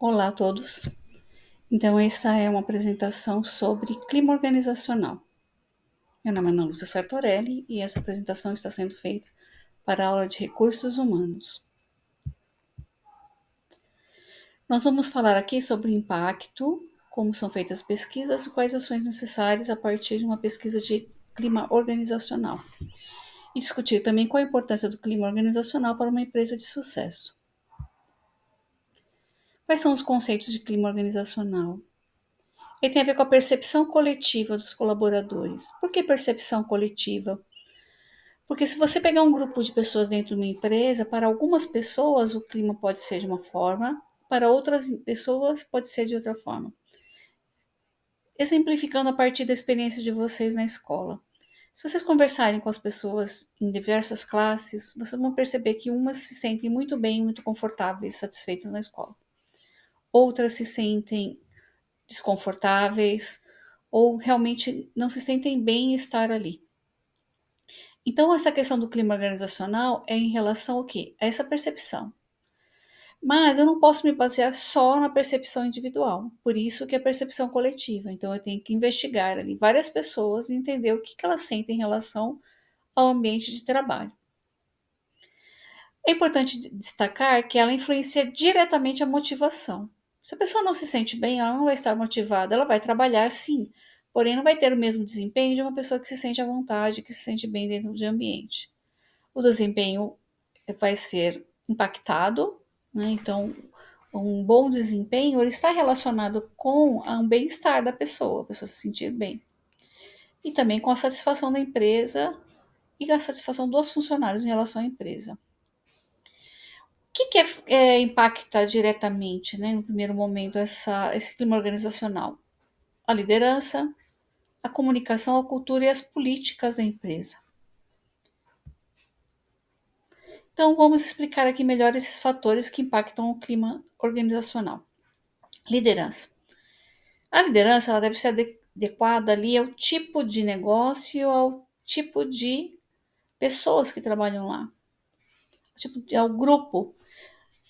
Olá a todos. Então, essa é uma apresentação sobre clima organizacional. Meu nome é Ana Lúcia Sartorelli e essa apresentação está sendo feita para a aula de recursos humanos. Nós vamos falar aqui sobre o impacto, como são feitas pesquisas e quais ações necessárias a partir de uma pesquisa de clima organizacional. E discutir também qual a importância do clima organizacional para uma empresa de sucesso. Quais são os conceitos de clima organizacional? Ele tem a ver com a percepção coletiva dos colaboradores. Por que percepção coletiva? Porque se você pegar um grupo de pessoas dentro de uma empresa, para algumas pessoas o clima pode ser de uma forma, para outras pessoas pode ser de outra forma. Exemplificando a partir da experiência de vocês na escola. Se vocês conversarem com as pessoas em diversas classes, vocês vão perceber que umas se sentem muito bem, muito confortáveis, satisfeitas na escola. Outras se sentem desconfortáveis ou realmente não se sentem bem em estar ali. Então, essa questão do clima organizacional é em relação ao quê? A essa percepção. Mas eu não posso me basear só na percepção individual, por isso que é a percepção coletiva. Então, eu tenho que investigar ali várias pessoas e entender o que elas sentem em relação ao ambiente de trabalho. É importante destacar que ela influencia diretamente a motivação. Se a pessoa não se sente bem, ela não vai estar motivada, ela vai trabalhar sim, porém não vai ter o mesmo desempenho de uma pessoa que se sente à vontade, que se sente bem dentro do ambiente. O desempenho vai ser impactado, né? Então, um bom desempenho ele está relacionado com o bem-estar da pessoa, a pessoa se sentir bem. E também com a satisfação da empresa e a satisfação dos funcionários em relação à empresa. O que impacta diretamente, né, no primeiro momento, esse clima organizacional? A liderança, a comunicação, a cultura e as políticas da empresa. Então, vamos explicar aqui melhor esses fatores que impactam o clima organizacional. Liderança. A liderança ela deve ser adequada ali ao tipo de negócio, ao tipo de pessoas que trabalham lá, ao grupo.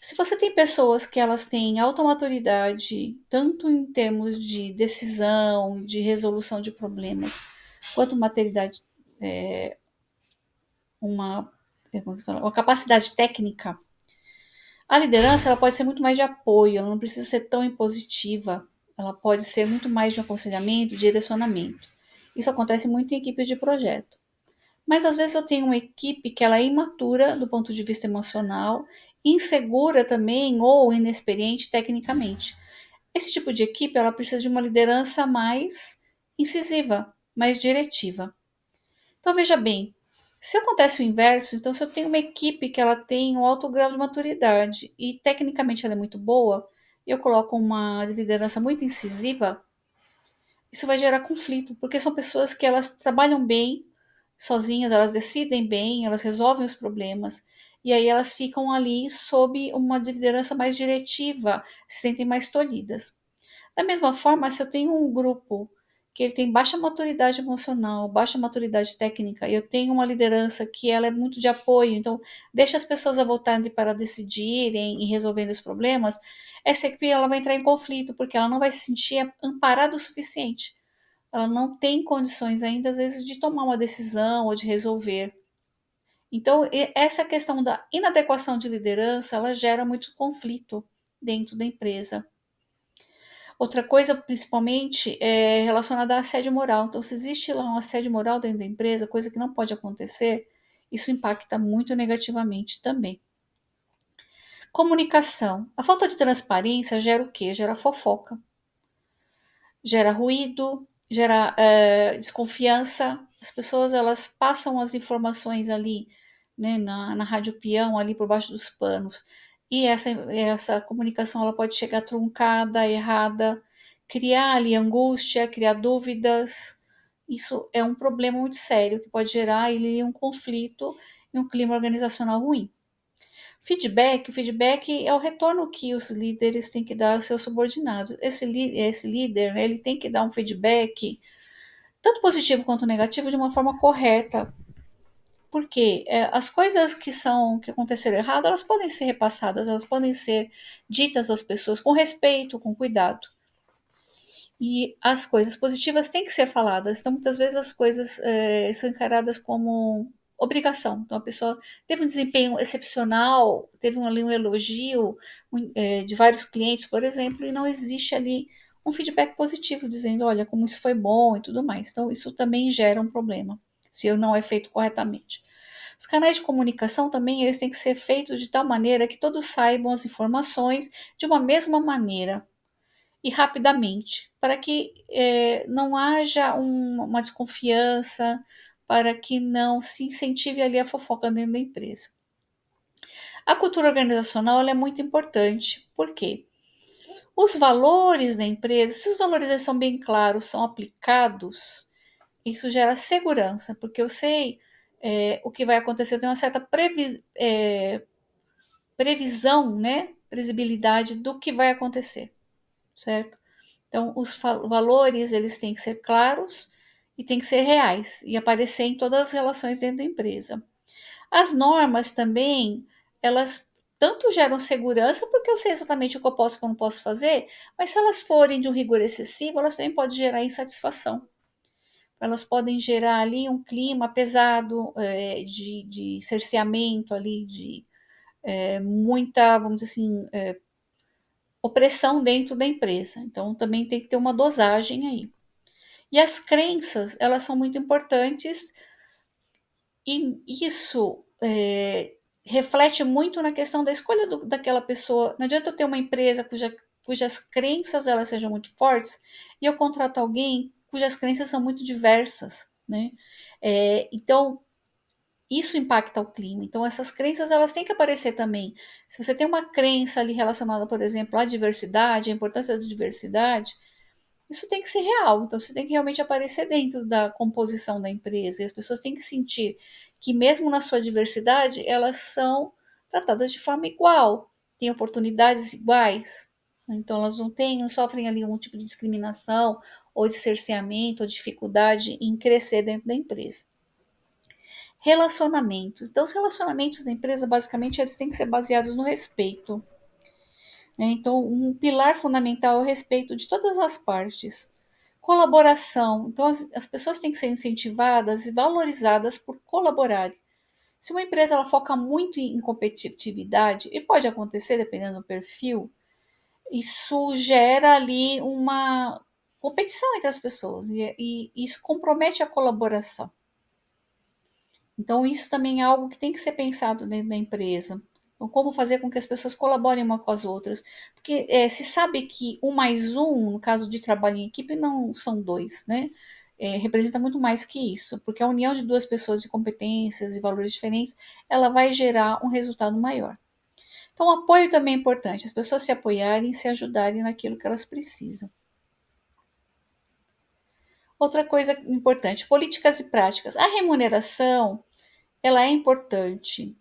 Se você tem pessoas que elas têm alta maturidade, tanto em termos de decisão, de resolução de problemas, quanto maturidade, uma capacidade técnica, a liderança ela pode ser muito mais de apoio, ela não precisa ser tão impositiva, ela pode ser muito mais de aconselhamento, de direcionamento. Isso acontece muito em equipes de projeto. Mas às vezes eu tenho uma equipe que ela é imatura do ponto de vista emocional, insegura também ou inexperiente tecnicamente. Esse tipo de equipe ela precisa de uma liderança mais incisiva, mais diretiva. Então veja bem, se acontece o inverso, então se eu tenho uma equipe que ela tem um alto grau de maturidade e tecnicamente ela é muito boa, e eu coloco uma liderança muito incisiva, isso vai gerar conflito, porque são pessoas que elas trabalham bem sozinhas, elas decidem bem, elas resolvem os problemas, e aí elas ficam ali sob uma liderança mais diretiva, se sentem mais tolhidas. Da mesma forma, se eu tenho um grupo que ele tem baixa maturidade emocional, baixa maturidade técnica, e eu tenho uma liderança que ela é muito de apoio, então deixa as pessoas à vontade para decidirem e resolvendo os problemas, essa equipe ela vai entrar em conflito, porque ela não vai se sentir amparada o suficiente. Ela não tem condições ainda, às vezes, de tomar uma decisão ou de resolver. Então, essa questão da inadequação de liderança, ela gera muito conflito dentro da empresa. Outra coisa, principalmente, é relacionada a assédio moral. Então, se existe lá um assédio moral dentro da empresa, coisa que não pode acontecer, isso impacta muito negativamente também. Comunicação. A falta de transparência gera o quê? Gera fofoca, gera ruído, gera desconfiança. As pessoas elas passam as informações ali, né, na rádio peão, ali por baixo dos panos. E essa comunicação ela pode chegar truncada, errada, criar ali angústia, criar dúvidas. Isso é um problema muito sério que pode gerar ali um conflito e um clima organizacional ruim. O feedback é o retorno que os líderes têm que dar aos seus subordinados. Esse líder, né, ele tem que dar um feedback, tanto positivo quanto negativo, de uma forma correta, Porque as coisas que aconteceram errado, elas podem ser repassadas, elas podem ser ditas às pessoas com respeito, com cuidado. E as coisas positivas têm que ser faladas. Então, muitas vezes as coisas são encaradas como obrigação. Então, a pessoa teve um desempenho excepcional, teve ali um elogio de vários clientes, por exemplo, e não existe ali um feedback positivo dizendo, olha, como isso foi bom e tudo mais. Então, isso também gera um problema, se não é feito corretamente. Os canais de comunicação também eles têm que ser feitos de tal maneira que todos saibam as informações de uma mesma maneira e rapidamente, para que não haja uma desconfiança, para que não se incentive ali a fofoca dentro da empresa. A cultura organizacional ela é muito importante, por quê? Os valores da empresa, se os valores eles são bem claros, são aplicados, isso gera segurança, porque eu sei o que vai acontecer, eu tenho uma certa previsão, né? Previsibilidade do que vai acontecer, certo? Então, os valores eles têm que ser claros e têm que ser reais e aparecer em todas as relações dentro da empresa. As normas também, elas tanto geram segurança, porque eu sei exatamente o que eu posso e o que eu não posso fazer, mas se elas forem de um rigor excessivo, elas também podem gerar insatisfação. Elas podem gerar ali um clima pesado de cerceamento ali, de muita, vamos dizer assim, opressão dentro da empresa. Então, também tem que ter uma dosagem aí. E as crenças, elas são muito importantes e isso reflete muito na questão da escolha daquela pessoa. Não adianta eu ter uma empresa cujas crenças elas sejam muito fortes e eu contrato alguém cujas crenças são muito diversas, né? Então, isso impacta o clima. Então, essas crenças elas têm que aparecer também. Se você tem uma crença ali relacionada, por exemplo, à diversidade, à importância da diversidade, isso tem que ser real, então você tem que realmente aparecer dentro da composição da empresa e as pessoas têm que sentir que mesmo na sua diversidade, elas são tratadas de forma igual, têm oportunidades iguais, então elas não sofrem ali algum tipo de discriminação ou de cerceamento ou dificuldade em crescer dentro da empresa. Relacionamentos. Então, os relacionamentos da empresa, basicamente, eles têm que ser baseados no respeito. Então, um pilar fundamental é o respeito de todas as partes. Colaboração. Então, as pessoas têm que ser incentivadas e valorizadas por colaborarem. Se uma empresa ela foca muito em competitividade, e pode acontecer dependendo do perfil, isso gera ali uma competição entre as pessoas e isso compromete a colaboração. Então, isso também é algo que tem que ser pensado dentro da empresa. Então, como fazer com que as pessoas colaborem uma com as outras? Porque se sabe que um mais um, no caso de trabalho em equipe, não são dois, né? Representa muito mais que isso, porque a união de duas pessoas de competências e valores diferentes, ela vai gerar um resultado maior. Então, o apoio também é importante, as pessoas se apoiarem e se ajudarem naquilo que elas precisam. Outra coisa importante, políticas e práticas. A remuneração, ela é importante.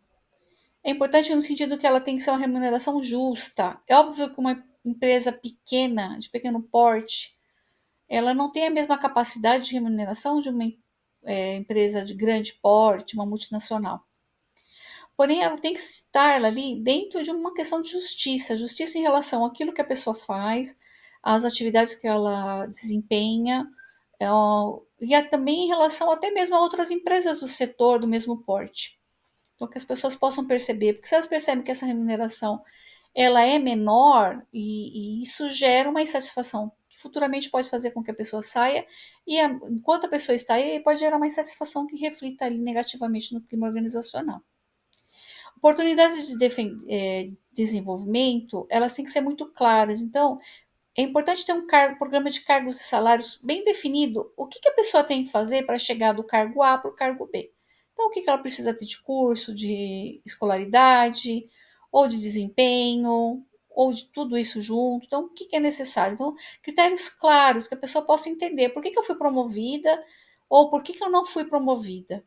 É importante no sentido que ela tem que ser uma remuneração justa. É óbvio que uma empresa pequena, de pequeno porte, ela não tem a mesma capacidade de remuneração de uma empresa de grande porte, uma multinacional. Porém, ela tem que estar ali dentro de uma questão de justiça, justiça em relação àquilo que a pessoa faz, às atividades que ela desempenha, e também em relação até mesmo a outras empresas do setor do mesmo porte. Então, que as pessoas possam perceber, porque se elas percebem que essa remuneração ela é menor e isso gera uma insatisfação que futuramente pode fazer com que a pessoa saia e enquanto a pessoa está aí pode gerar uma insatisfação que reflita ali negativamente no clima organizacional. Oportunidades de desenvolvimento elas têm que ser muito claras. Então é importante ter um programa de cargos e salários bem definido. O que a pessoa tem que fazer para chegar do cargo A para o cargo B? Então, o que ela precisa ter de curso, de escolaridade, ou de desempenho, ou de tudo isso junto. Então, o que é necessário? Então, critérios claros que a pessoa possa entender por que eu fui promovida ou por que eu não fui promovida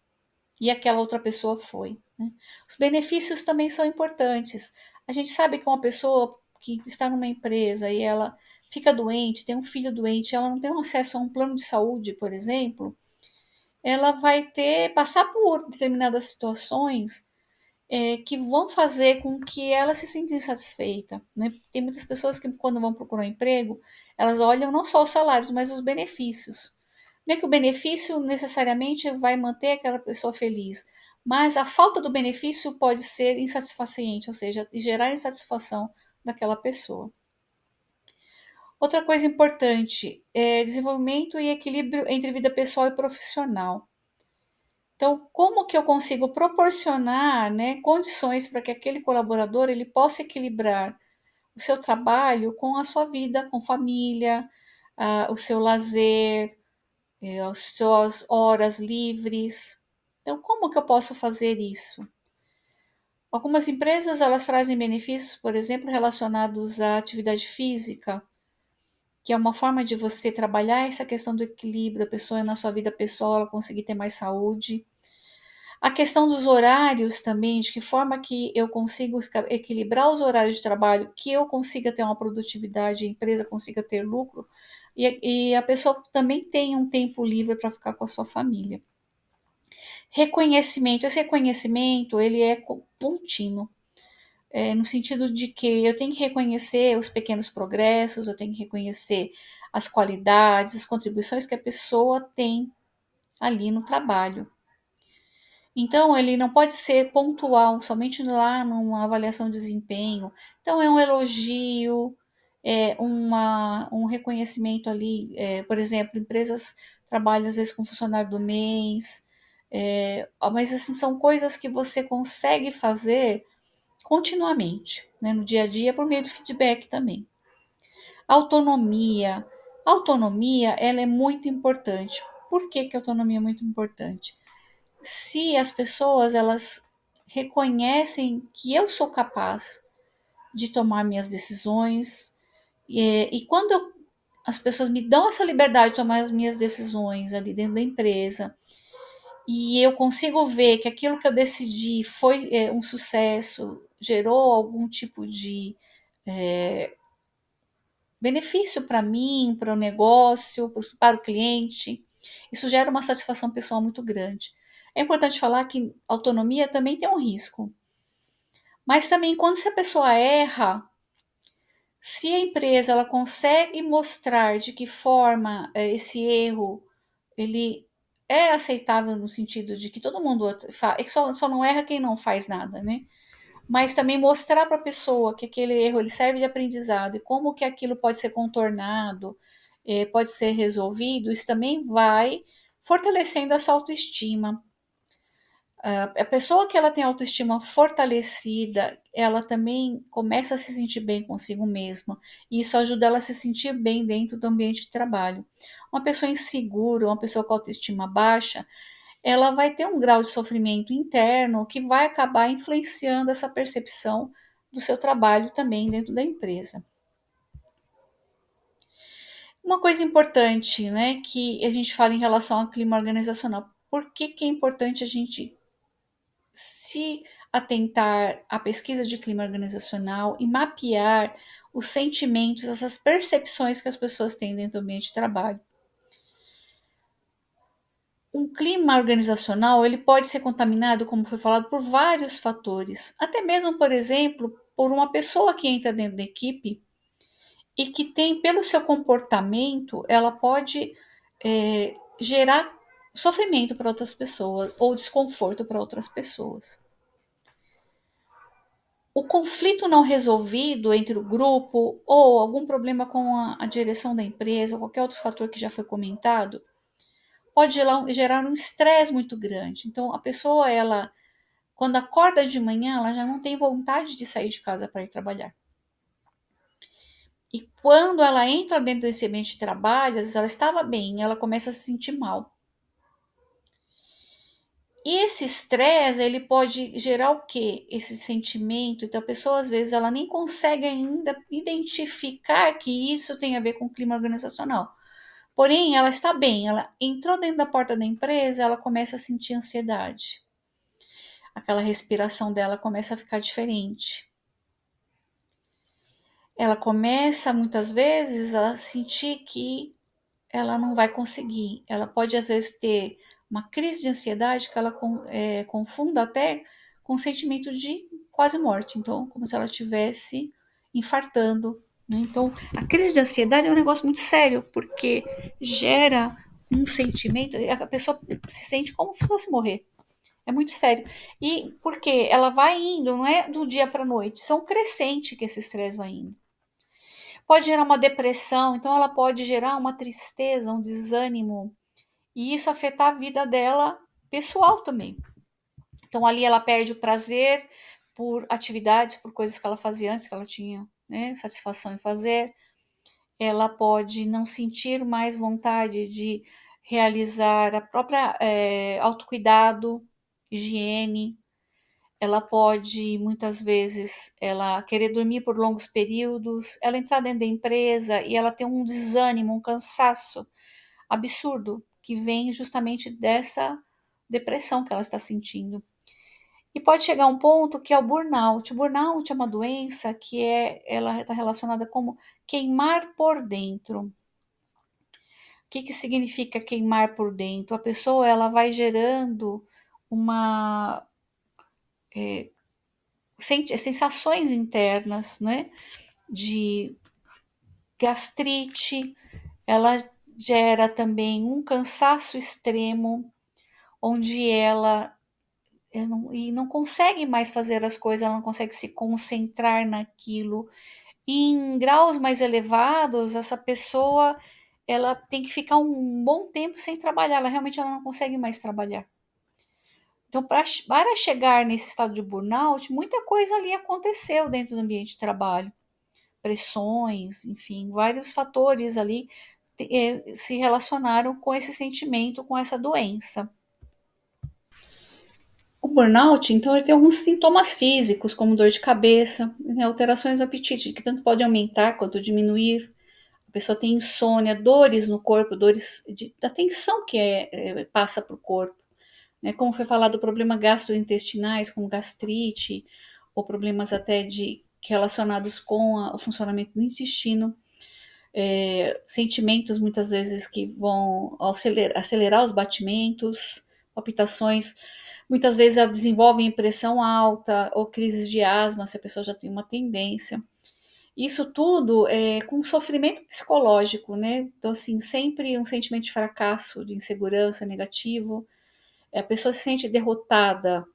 e aquela outra pessoa foi. Né? Os benefícios também são importantes. A gente sabe que uma pessoa que está numa empresa e ela fica doente, tem um filho doente, ela não tem acesso a um plano de saúde, por exemplo, ela vai passar por determinadas situações que vão fazer com que ela se sinta insatisfeita, né? Tem muitas pessoas que, quando vão procurar um emprego, elas olham não só os salários, mas os benefícios. Não é que o benefício necessariamente vai manter aquela pessoa feliz, mas a falta do benefício pode ser insatisfaciente, ou seja, gerar insatisfação daquela pessoa. Outra coisa importante é desenvolvimento e equilíbrio entre vida pessoal e profissional. Então, como que eu consigo proporcionar, né, condições para que aquele colaborador ele possa equilibrar o seu trabalho com a sua vida, com família, o seu lazer, as suas horas livres. Então, como que eu posso fazer isso? Algumas empresas elas trazem benefícios, por exemplo, relacionados à atividade física, que é uma forma de você trabalhar essa questão do equilíbrio da pessoa na sua vida pessoal, ela conseguir ter mais saúde. A questão dos horários também, de que forma que eu consigo equilibrar os horários de trabalho, que eu consiga ter uma produtividade, a empresa consiga ter lucro, e a pessoa também tenha um tempo livre para ficar com a sua família. Reconhecimento, esse reconhecimento ele é contínuo, no sentido de que eu tenho que reconhecer os pequenos progressos, eu tenho que reconhecer as qualidades, as contribuições que a pessoa tem ali no trabalho. Então, ele não pode ser pontual, somente lá numa avaliação de desempenho. Então, é um elogio, um reconhecimento ali. Por exemplo, empresas trabalham às vezes com funcionário do mês, mas assim, são coisas que você consegue fazer continuamente, né, no dia a dia, por meio do feedback também. Autonomia. Autonomia, ela é muito importante. Por que que a autonomia é muito importante? Se as pessoas elas reconhecem que eu sou capaz de tomar minhas decisões e quando as pessoas me dão essa liberdade de tomar as minhas decisões ali dentro da empresa e eu consigo ver que aquilo que eu decidi foi um sucesso, gerou algum tipo de benefício para mim, para o negócio, para o cliente, isso gera uma satisfação pessoal muito grande. É importante falar que autonomia também tem um risco, mas também quando se a pessoa erra, se a empresa ela consegue mostrar de que forma esse erro ele é aceitável no sentido de que todo mundo só não erra quem não faz nada, né? Mas também mostrar para a pessoa que aquele erro ele serve de aprendizado e como que aquilo pode ser contornado, pode ser resolvido, isso também vai fortalecendo essa autoestima. A pessoa que ela tem autoestima fortalecida, ela também começa a se sentir bem consigo mesma, e isso ajuda ela a se sentir bem dentro do ambiente de trabalho. Uma pessoa insegura, uma pessoa com autoestima baixa, ela vai ter um grau de sofrimento interno que vai acabar influenciando essa percepção do seu trabalho também dentro da empresa. Uma coisa importante, né, que a gente fala em relação ao clima organizacional. Por que, que é importante a gente se atentar à pesquisa de clima organizacional e mapear os sentimentos, essas percepções que as pessoas têm dentro do ambiente de trabalho? Um clima organizacional ele pode ser contaminado, como foi falado, por vários fatores. Até mesmo, por exemplo, por uma pessoa que entra dentro da equipe e que tem, pelo seu comportamento, ela pode gerar sofrimento para outras pessoas ou desconforto para outras pessoas. O conflito não resolvido entre o grupo ou algum problema com a direção da empresa ou qualquer outro fator que já foi comentado pode gerar um estresse muito grande. Então, a pessoa, ela, quando acorda de manhã, ela já não tem vontade de sair de casa para ir trabalhar. E quando ela entra dentro desse ambiente de trabalho, às vezes ela estava bem, ela começa a se sentir mal. E esse estresse, ele pode gerar o quê? Esse sentimento. Então, a pessoa, às vezes, ela nem consegue ainda identificar que isso tem a ver com o clima organizacional. Porém, ela está bem, ela entrou dentro da porta da empresa, ela começa a sentir ansiedade. Aquela respiração dela começa a ficar diferente. Ela começa, muitas vezes, a sentir que ela não vai conseguir. Ela pode, às vezes, ter uma crise de ansiedade que ela confunda até com sentimento de quase morte. Então, como se ela estivesse infartando, né? Então, a crise de ansiedade é um negócio muito sério, porque gera um sentimento, a pessoa se sente como se fosse morrer. É muito sério. E porque ela vai indo, não é do dia para a noite, são crescente que esse estresse vai indo. Pode gerar uma depressão, então ela pode gerar uma tristeza, um desânimo, e isso afetar a vida dela pessoal também. Então ali ela perde o prazer por atividades, por coisas que ela fazia antes, que ela tinha, né, satisfação em fazer. Ela pode não sentir mais vontade de realizar a própria autocuidado, higiene. Ela pode, muitas vezes, ela querer dormir por longos períodos, ela entrar dentro da empresa e ela ter um desânimo, um cansaço absurdo, que vem justamente dessa depressão que ela está sentindo. E pode chegar um ponto que é o burnout. O burnout é uma doença que ela está relacionada como queimar por dentro. O que significa queimar por dentro? A pessoa ela vai gerando uma sensações internas, né? De gastrite, ela gera também um cansaço extremo, onde ela não consegue mais fazer as coisas, ela não consegue se concentrar naquilo. E em graus mais elevados, essa pessoa ela tem que ficar um bom tempo sem trabalhar, ela não consegue mais trabalhar. Então, para chegar nesse estado de burnout, muita coisa ali aconteceu dentro do ambiente de trabalho. Pressões, enfim, vários fatores ali se relacionaram com esse sentimento, com essa doença. O burnout, então, ele tem alguns sintomas físicos, como dor de cabeça, né, alterações do apetite, que tanto pode aumentar quanto diminuir. A pessoa tem insônia, dores no corpo, dores da tensão que passa para o corpo. Né? Como foi falado, problema gastrointestinais, como gastrite, ou problemas até relacionados com o funcionamento do intestino. Sentimentos muitas vezes que vão acelerar os batimentos, palpitações. Muitas vezes ela desenvolve pressão alta ou crises de asma, se a pessoa já tem uma tendência. Isso tudo é com sofrimento psicológico, né? Então, assim, sempre um sentimento de fracasso, de insegurança negativo. A pessoa se sente derrotada,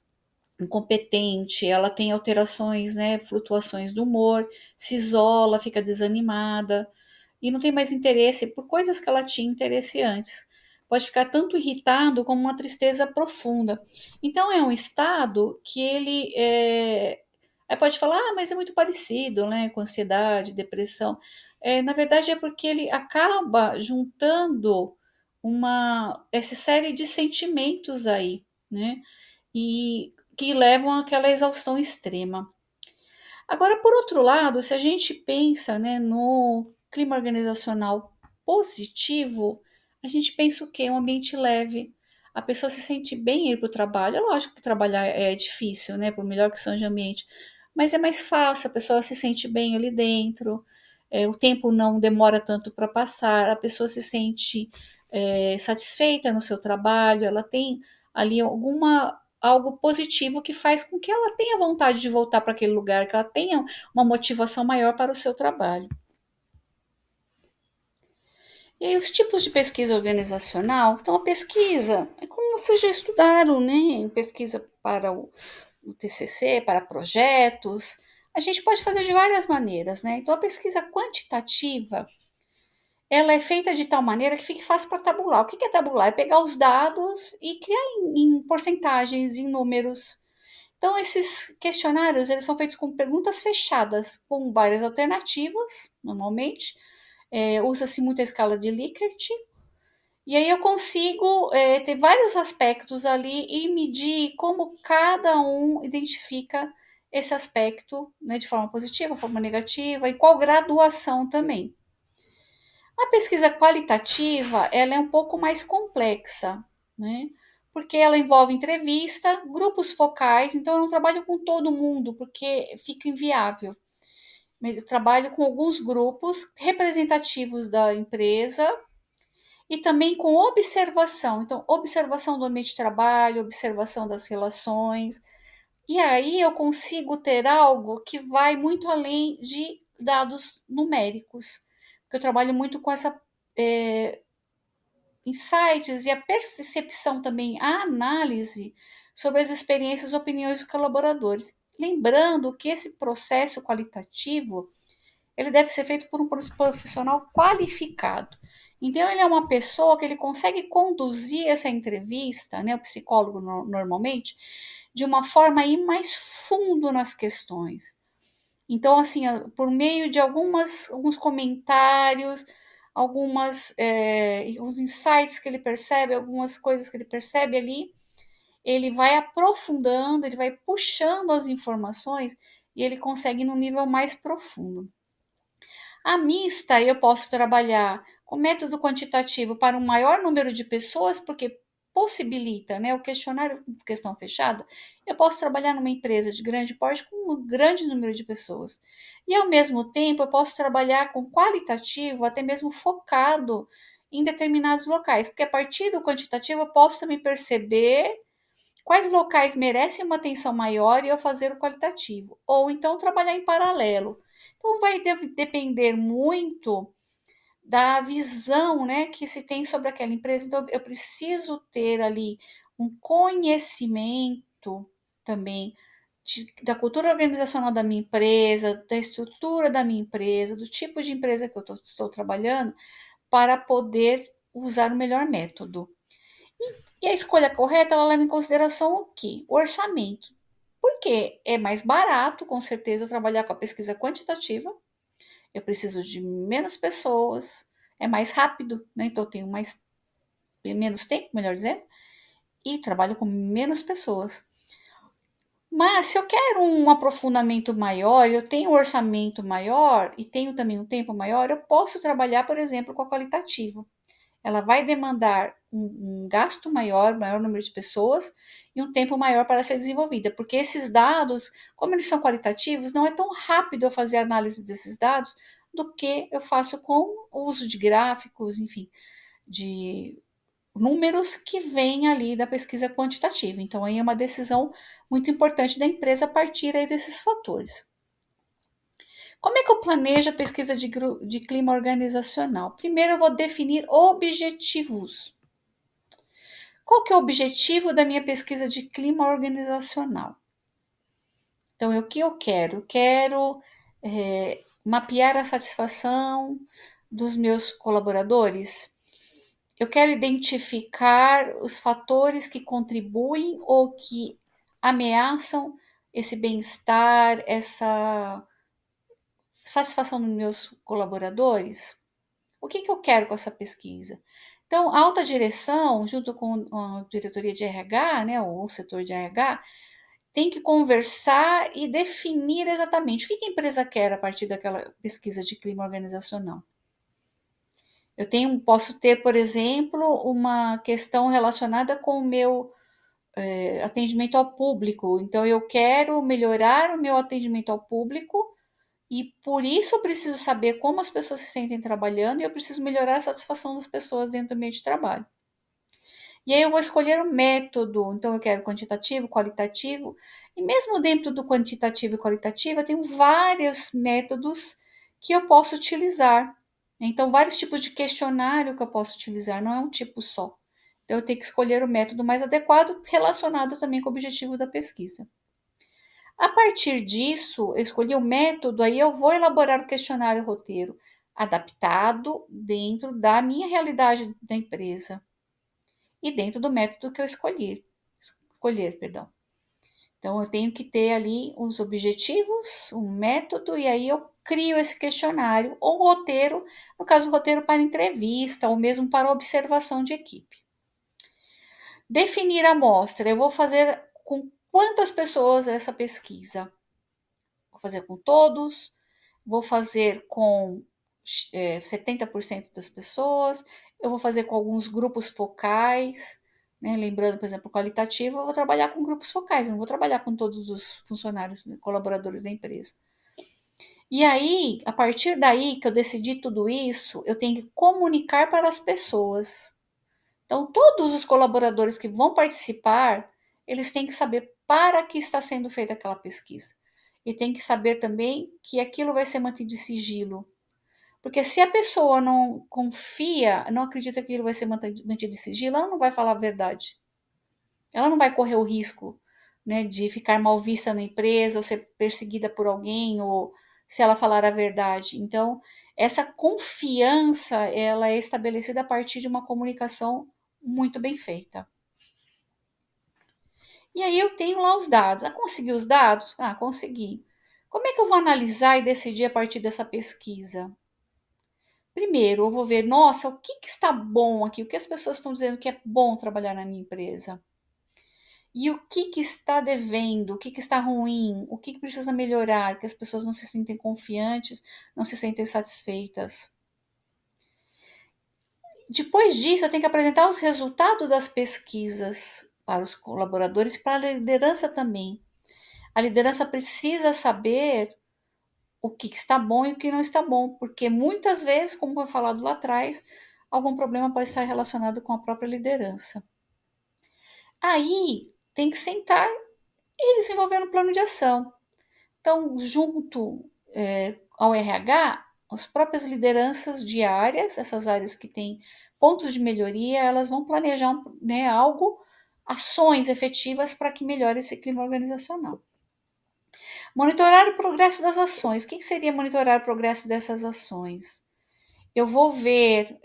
incompetente, ela tem alterações, né? Flutuações do humor, se isola, fica desanimada e não tem mais interesse por coisas que ela tinha interesse antes. Pode ficar tanto irritado como uma tristeza profunda. Então é um estado que ele aí pode falar, mas é muito parecido, né, com ansiedade, depressão. Na verdade é porque ele acaba juntando essa série de sentimentos aí, né, e que levam àquela exaustão extrema. Agora, por outro lado, se a gente pensa, né, no clima organizacional positivo, a gente pensa o quê? Um ambiente leve. A pessoa se sente bem em ir para o trabalho. É lógico que trabalhar é difícil, né? Por melhor que seja o ambiente. Mas é mais fácil, a pessoa se sente bem ali dentro. O tempo não demora tanto para passar. A pessoa se sente satisfeita no seu trabalho. Ela tem ali algo positivo que faz com que ela tenha vontade de voltar para aquele lugar, que ela tenha uma motivação maior para o seu trabalho. E aí, os tipos de pesquisa organizacional. Então, a pesquisa é como vocês já estudaram, né? Em pesquisa para o TCC, para projetos. A gente pode fazer de várias maneiras, né? Então, a pesquisa quantitativa, ela é feita de tal maneira que fique fácil para tabular. O que é tabular? É pegar os dados e criar em porcentagens, em números. Então, esses questionários, eles são feitos com perguntas fechadas, com várias alternativas, normalmente. Usa-se muito a escala de Likert. E aí eu consigo ter vários aspectos ali e medir como cada um identifica esse aspecto, né, de forma positiva, forma negativa, e qual graduação também. A pesquisa qualitativa, ela é um pouco mais complexa, né? Porque ela envolve entrevista, grupos focais, então eu não trabalho com todo mundo, porque fica inviável. Mas eu trabalho com alguns grupos representativos da empresa e também com observação. Então, observação do ambiente de trabalho, observação das relações. E aí eu consigo ter algo que vai muito além de dados numéricos, porque eu trabalho muito com essa insights e a percepção também, a análise sobre as experiências e opiniões dos colaboradores. Lembrando que esse processo qualitativo ele deve ser feito por um profissional qualificado. Então, ele é uma pessoa que ele consegue conduzir essa entrevista, né, o psicólogo normalmente, de uma forma a ir mais fundo nas questões. Então, assim, por meio de alguns comentários, alguns insights que ele percebe, algumas coisas que ele percebe ali, ele vai aprofundando, ele vai puxando as informações e ele consegue ir num nível mais profundo. A mista, eu posso trabalhar com método quantitativo para um maior número de pessoas, porque possibilita, né, o questionário com questão fechada, eu posso trabalhar numa empresa de grande porte com um grande número de pessoas. E, ao mesmo tempo, eu posso trabalhar com qualitativo, até mesmo focado em determinados locais, porque a partir do quantitativo eu posso também perceber quais locais merecem uma atenção maior e eu fazer o qualitativo, ou então trabalhar em paralelo. Então vai depender muito da visão, né, que se tem sobre aquela empresa. Então eu preciso ter ali um conhecimento também da cultura organizacional da minha empresa, da estrutura da minha empresa, do tipo de empresa que eu estou trabalhando, para poder usar o melhor método. E a escolha correta, ela leva em consideração o quê? O orçamento. Porque é mais barato, com certeza, trabalhar com a pesquisa quantitativa. Eu preciso de menos pessoas, é mais rápido, né? Então eu tenho menos tempo, melhor dizendo, e trabalho com menos pessoas. Mas se eu quero um aprofundamento maior, eu tenho um orçamento maior e tenho também um tempo maior, eu posso trabalhar, por exemplo, com a qualitativa. Ela vai demandar um gasto maior, maior número de pessoas e um tempo maior para ser desenvolvida, porque esses dados, como eles são qualitativos, não é tão rápido eu fazer a análise desses dados do que eu faço com o uso de gráficos, enfim, de números que vêm ali da pesquisa quantitativa. Então, aí é uma decisão muito importante da empresa a partir aí desses fatores. Como é que eu planejo a pesquisa de clima organizacional? Primeiro, eu vou definir objetivos. Qual que é o objetivo da minha pesquisa de clima organizacional? Então, o que eu quero? Eu quero mapear a satisfação dos meus colaboradores. Eu quero identificar os fatores que contribuem ou que ameaçam esse bem-estar, essa satisfação dos meus colaboradores. O que eu quero com essa pesquisa? Então, a alta direção, junto com a diretoria de RH, né, ou o setor de RH, tem que conversar e definir exatamente o que a empresa quer a partir daquela pesquisa de clima organizacional. Posso ter, por exemplo, uma questão relacionada com o meu atendimento ao público. Então, eu quero melhorar o meu atendimento ao público e por isso eu preciso saber como as pessoas se sentem trabalhando e eu preciso melhorar a satisfação das pessoas dentro do ambiente de trabalho. E aí eu vou escolher o método. Então, eu quero quantitativo, qualitativo. E mesmo dentro do quantitativo e qualitativo, eu tenho vários métodos que eu posso utilizar. Então, vários tipos de questionário que eu posso utilizar, não é um tipo só. Então, eu tenho que escolher o método mais adequado, relacionado também com o objetivo da pesquisa. A partir disso, eu escolhi o método, aí eu vou elaborar o questionário roteiro adaptado dentro da minha realidade da empresa e dentro do método que eu escolher, perdão. Então eu tenho que ter ali os objetivos, um método e aí eu crio esse questionário ou roteiro, no caso roteiro para entrevista ou mesmo para observação de equipe. Definir a amostra, eu vou fazer com quantas pessoas essa pesquisa? Vou fazer com todos, vou fazer com 70% das pessoas, eu vou fazer com alguns grupos focais, né? Lembrando, por exemplo, qualitativo, eu vou trabalhar com grupos focais, eu não vou trabalhar com todos os funcionários, né, colaboradores da empresa. E aí, a partir daí que eu decidi tudo isso, eu tenho que comunicar para as pessoas. Então, todos os colaboradores que vão participar, eles têm que saber para que está sendo feita aquela pesquisa. E tem que saber também que aquilo vai ser mantido em sigilo. Porque se a pessoa não confia, não acredita que aquilo vai ser mantido em sigilo, ela não vai falar a verdade. Ela não vai correr o risco, né, de ficar mal vista na empresa ou ser perseguida por alguém ou se ela falar a verdade. Então, essa confiança, ela é estabelecida a partir de uma comunicação muito bem feita. E aí eu tenho lá os dados. Ah, consegui os dados? Ah, consegui. Como é que eu vou analisar e decidir a partir dessa pesquisa? Primeiro, eu vou ver, nossa, o que está bom aqui? O que as pessoas estão dizendo que é bom trabalhar na minha empresa? E o que está devendo? O que está ruim? O que precisa melhorar? Que as pessoas não se sentem confiantes, não se sentem satisfeitas. Depois disso, eu tenho que apresentar os resultados das pesquisas para os colaboradores e para a liderança também. A liderança precisa saber o que está bom e o que não está bom, porque muitas vezes, como foi falado lá atrás, algum problema pode estar relacionado com a própria liderança. Aí tem que sentar e desenvolver um plano de ação. Então, junto ao RH, as próprias lideranças de áreas, essas áreas que têm pontos de melhoria, elas vão planejar algo, ações efetivas para que melhore esse clima organizacional. Monitorar o progresso das ações. O que seria monitorar o progresso dessas ações? Eu vou ver,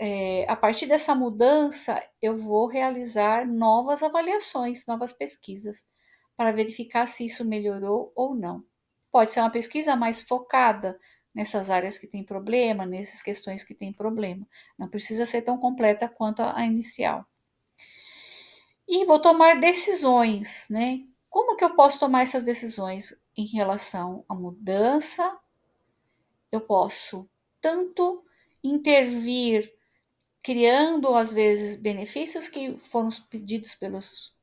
a partir dessa mudança, eu vou realizar novas avaliações, novas pesquisas, para verificar se isso melhorou ou não. Pode ser uma pesquisa mais focada nessas áreas que têm problema, nessas questões que têm problema. Não precisa ser tão completa quanto a inicial. E vou tomar decisões, né? Como que eu posso tomar essas decisões em relação à mudança? Eu posso tanto intervir criando, às vezes, benefícios que foram pedidos pelos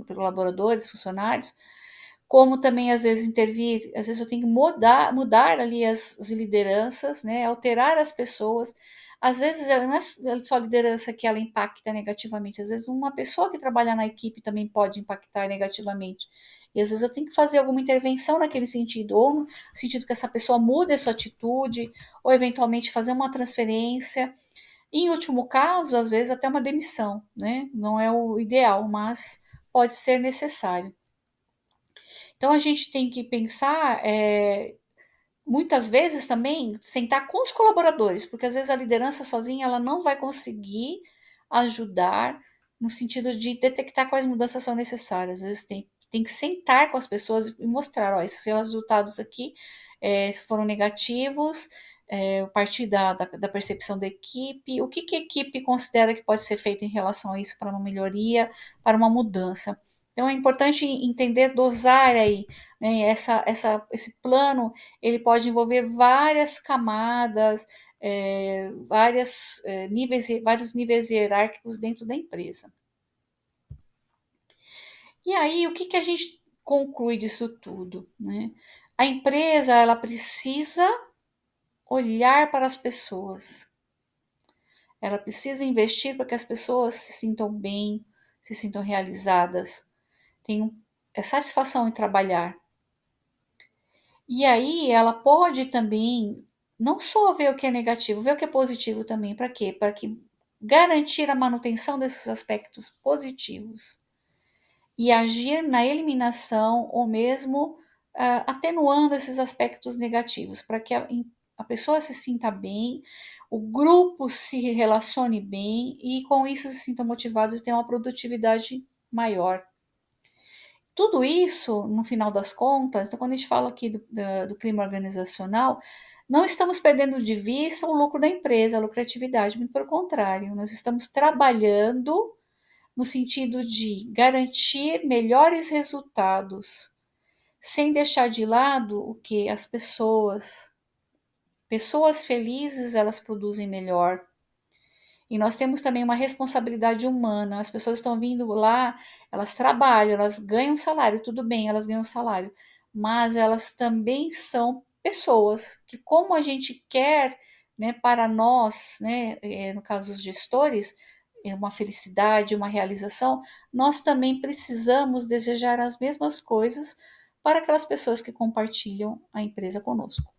colaboradores, funcionários, como também, às vezes, intervir, às vezes eu tenho que mudar ali as lideranças, né, alterar as pessoas. Às vezes, não é só a liderança que ela impacta negativamente, às vezes uma pessoa que trabalha na equipe também pode impactar negativamente. E às vezes eu tenho que fazer alguma intervenção naquele sentido, ou no sentido que essa pessoa mude a sua atitude, ou eventualmente fazer uma transferência. Em último caso, às vezes até uma demissão, né? Não é o ideal, mas pode ser necessário. Então a gente tem que pensar, muitas vezes também, sentar com os colaboradores, porque às vezes a liderança sozinha ela não vai conseguir ajudar no sentido de detectar quais mudanças são necessárias. Às vezes tem que sentar com as pessoas e mostrar, ó, esses resultados aqui foram negativos, a partir da percepção da equipe, o que a equipe considera que pode ser feito em relação a isso para uma melhoria, para uma mudança. Então é importante entender, dosar aí, né, esse plano, ele pode envolver várias camadas, vários níveis hierárquicos dentro da empresa. E aí, o que a gente conclui disso tudo, né? A empresa, ela precisa olhar para as pessoas. Ela precisa investir para que as pessoas se sintam bem, se sintam realizadas, tenham satisfação em trabalhar. E aí ela pode também não só ver o que é negativo, ver o que é positivo também. Para quê? Para que garantir a manutenção desses aspectos positivos e agir na eliminação ou mesmo atenuando esses aspectos negativos, para que a pessoa se sinta bem, o grupo se relacione bem e com isso se sintam motivados e tenham uma produtividade maior. Tudo isso, no final das contas, então quando a gente fala aqui do clima organizacional, não estamos perdendo de vista o lucro da empresa, a lucratividade, muito pelo contrário, nós estamos trabalhando no sentido de garantir melhores resultados, sem deixar de lado o que as pessoas felizes, elas produzem melhor. E nós temos também uma responsabilidade humana. As pessoas estão vindo lá, elas trabalham, elas ganham salário, tudo bem, elas ganham salário, mas elas também são pessoas que, como a gente quer, né, para nós, né, no caso dos gestores, uma felicidade, uma realização, nós também precisamos desejar as mesmas coisas para aquelas pessoas que compartilham a empresa conosco.